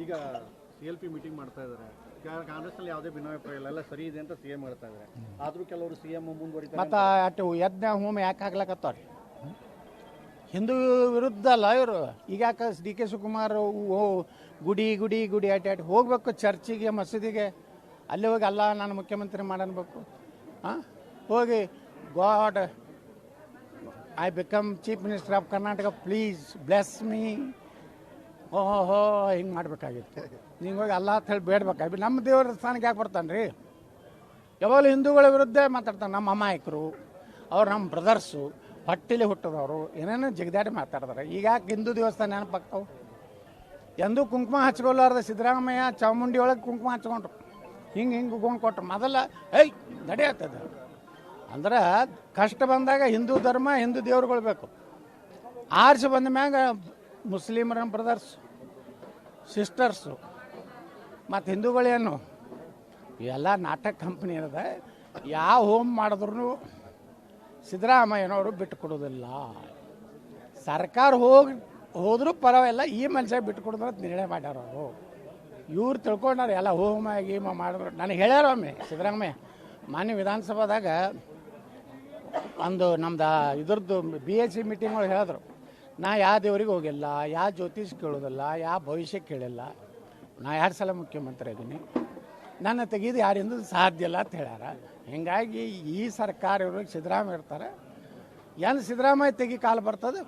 ಈಗ CLP meeting ಮಾಡ್ತಾ ಇದ್ದಾರೆ. ಕಾಂಗ್ರೆಸ್ನಲ್ಲಿ ಯಾವುದೇ ಭಿನ್ನಾಭಿಪ್ರಾಯ ಇಲ್ಲ, ಎಲ್ಲ ಸರಿ ಇದೆ ಅಂತ CM ಹೇಳ್ತಾ ಇದ್ದಾರೆ. ಆದರೂ ಕೆಲವರು CM ಮುಂದುವರಿತಾರೆ. ಮತ್ತು ಅಟ್ಟು ಯಜ್ಞ ಹೋಮ ಯಾಕೆ ಆಗ್ಲಕತ್ತವ್ರಿ? ಹಿಂದೂ ವಿರುದ್ಧ ಅಲ್ಲ ಇವರು. ಈಗ ಯಾಕೆ DK ಶಿವಕುಮಾರ್ ಗುಡಿ ಗುಡಿ ಗುಡಿ ಅಟ್ಟಿ ಹೋಗ್ಬೇಕು ಚರ್ಚಿಗೆ ಮಸೀದಿಗೆ, ಅಲ್ಲಿ ಹೋಗಿ ಅಲ್ಲ ನಾನು ಮುಖ್ಯಮಂತ್ರಿ ಮಾಡನ್ಬೇಕು. ಹೋಗಿ god I become chief minister of Karnataka, please bless me, ಓಹೋ ಹಿಂಗೆ ಮಾಡಬೇಕಾಗಿತ್ತು. ಹಿಂಗೆ ಹೋಗಿ ಅಲ್ಲ ಅಂತ ಹೇಳಿ ಬೇಡ್ಬೇಕಾಗಿ ನಮ್ಮ ದೇವರ ಸ್ಥಾನಕ್ಕೆ ಯಾಕೆ ಬರ್ತಾನೆ ರೀ? ಯಾವಾಗಲೂ ಹಿಂದೂಗಳ ವಿರುದ್ಧ ಮಾತಾಡ್ತಾನೆ. ನಮ್ಮ ಅಮಾಯಕರು ಅವ್ರು ನಮ್ಮ ಬ್ರದರ್ಸು, ಹೊಟ್ಟಿಲಿ ಹುಟ್ಟಿದವರು ಏನೇನೋ ಜಿಗದಾಡಿ ಮಾತಾಡ್ತಾರೆ. ಈಗ ಯಾಕೆ ಹಿಂದೂ ದೇವಸ್ಥಾನ ನೆನಪಾಗ್ತಾವೆ? ಎಂದೂ ಕುಂಕುಮ ಹಚ್ಕೊಲಾರ್ದ ಸಿದ್ದರಾಮಯ್ಯ ಚಾಮುಂಡಿ ಒಳಗೆ ಕುಂಕುಮ ಹಚ್ಕೊಂಡ್ರು, ಹಿಂಗೆ ಗೋಣ್ ಕೊಟ್ರು. ಮೊದಲ ನಡೆಯತ್ತದ ಅಂದ್ರೆ ಕಷ್ಟ ಬಂದಾಗ ಹಿಂದೂ ಧರ್ಮ ಹಿಂದೂ ದೇವ್ರುಗಳು ಬೇಕು. ಆರ್ಸಿ ಬಂದ ಮ್ಯಾಗ ಮುಸ್ಲಿಮರ ಬ್ರದರ್ಸ್ ಸಿಸ್ಟರ್ಸು ಮತ್ತು ಹಿಂದೂಗಳೇನು ಇವೆಲ್ಲ ನಾಟಕ ಕಂಪ್ನಿ ಇರದ. ಯಾವ ಹೋಮ್ ಮಾಡಿದ್ರು ಸಿದ್ದರಾಮಯ್ಯನವರು ಬಿಟ್ಟು ಕೊಡೋದಿಲ್ಲ. ಸರ್ಕಾರ ಹೋದ್ರೂ ಪರವಾಗಿಲ್ಲ, ಈ ಮನುಷ್ಯ ಬಿಟ್ಟು ಕೊಡೋದ್ರ ನಿರ್ಣಯ ಮಾಡ್ಯಾರ ಅವರು. ಇವ್ರು ತಿಳ್ಕೊಂಡಾರ ಎಲ್ಲ ಹೋಮ ಗೀಮ ಮಾಡಿದ್ರು. ನನಗೆ ಹೇಳ್ಯಾರ ಒಮ್ಮೆ ಸಿದ್ದರಾಮಯ್ಯ ಮಾನ್ಯ ವಿಧಾನಸಭಾದಾಗ ಒಂದು ನಮ್ದು ಇದ್ರದ್ದು BHC ಮೀಟಿಂಗ್ ಒಳಗೆ ಹೇಳಿದ್ರು, ನಾ ಯಾವ ದೇವ್ರಿಗೆ ಹೋಗಿಲ್ಲ, ಯಾವ ಜ್ಯೋತಿಷ್ ಕೇಳೋದಿಲ್ಲ, ಯಾವ ಭವಿಷ್ಯ ಕೇಳಿಲ್ಲ, ನಾ 2 ಸಲ ಮುಖ್ಯಮಂತ್ರಿ ಇದ್ದೀನಿ, ನನ್ನ ತೆಗೆದು ಯಾರಿಂದ ಸಾಧ್ಯ ಇಲ್ಲ ಅಂತ ಹೇಳ್ಯಾರ. ಹೀಗಾಗಿ ಈ ಸರ್ಕಾರ ಇವ್ರಿಗೆ ಸಿದ್ದರಾಮಯ್ಯ ಇರ್ತಾರೆ. ಏನು ಸಿದ್ದರಾಮಯ್ಯ ತೆಗಿ ಕಾಲು ಬರ್ತದೆ,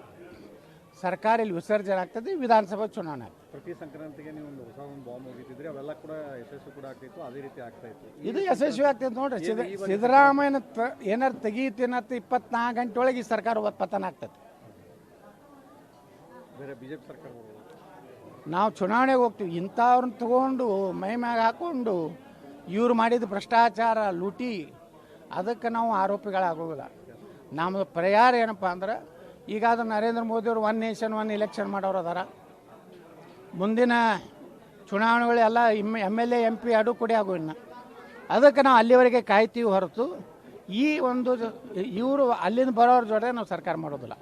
ಸರ್ಕಾರ ಇಲ್ಲಿ ವಿಸರ್ಜನೆ ಆಗ್ತದೆ, ವಿಧಾನಸಭಾ ಚುನಾವಣೆ ಆಗ್ತದೆ. ಪ್ರತಿ ಸಂಕ್ರಾಂತಿಗೆ ನೀವು ಒಂದು ಹೊಸ ಬಾಂಬ್ ಹೋಗಿದ್ರಿ, ಅವೆಲ್ಲ ಕೂಡ ಯಶಸ್ವಿ ಕೂಡ ಆಗ್ತಿತ್ತು, ಅದೇ ರೀತಿ ಆಗ್ತಾ ಇತ್ತು. ಇದು ಯಶಸ್ವಿ ಆಗ್ತೈತೆ ನೋಡ್ರಿ. ಸಿದ್ದರಾಮಯ್ಯನ ಏನಾರು ತೆಗೀತೇನತ್ತ 24 ಗಂಟೆ ಒಳಗೆ ಈ ಸರ್ಕಾರ ಪತನ ಆಗ್ತದೆ. ಬೇರೆ BJP ಸರ್ಕಾರ ನಾವು ಚುನಾವಣೆಗೆ ಹೋಗ್ತೀವಿ, ಇಂಥವ್ರನ್ನ ತಗೊಂಡು ಮೈ ಮ್ಯಾಗ ಹಾಕ್ಕೊಂಡು ಇವ್ರು ಮಾಡಿದ ಭ್ರಷ್ಟಾಚಾರ ಲೂಟಿ, ಅದಕ್ಕೆ ನಾವು ಆರೋಪಿಗಳಾಗೋದಿಲ್ಲ. ನಮ್ಮದು ಪರಿಹಾರ ಏನಪ್ಪ ಅಂದ್ರೆ, ಈಗಾದ್ರೂ ನರೇಂದ್ರ ಮೋದಿಯವರು 1 ನೇಷನ್ 1 ಎಲೆಕ್ಷನ್ ಮಾಡೋರು ಅದಾರ. ಮುಂದಿನ ಚುನಾವಣೆಗಳೆಲ್ಲ MLA MP ಅಡು ಕೊಡಿ ಆಗೋ ಇನ್ನು. ಅದಕ್ಕೆ ನಾವು ಅಲ್ಲಿವರೆಗೆ ಕಾಯ್ತೀವಿ ಹೊರತು ಈ ಒಂದು ಇವರು ಅಲ್ಲಿಂದ ಬರೋರ ಜೊತೆ ನಾವು ಸರ್ಕಾರ ಮಾಡೋದಿಲ್ಲ.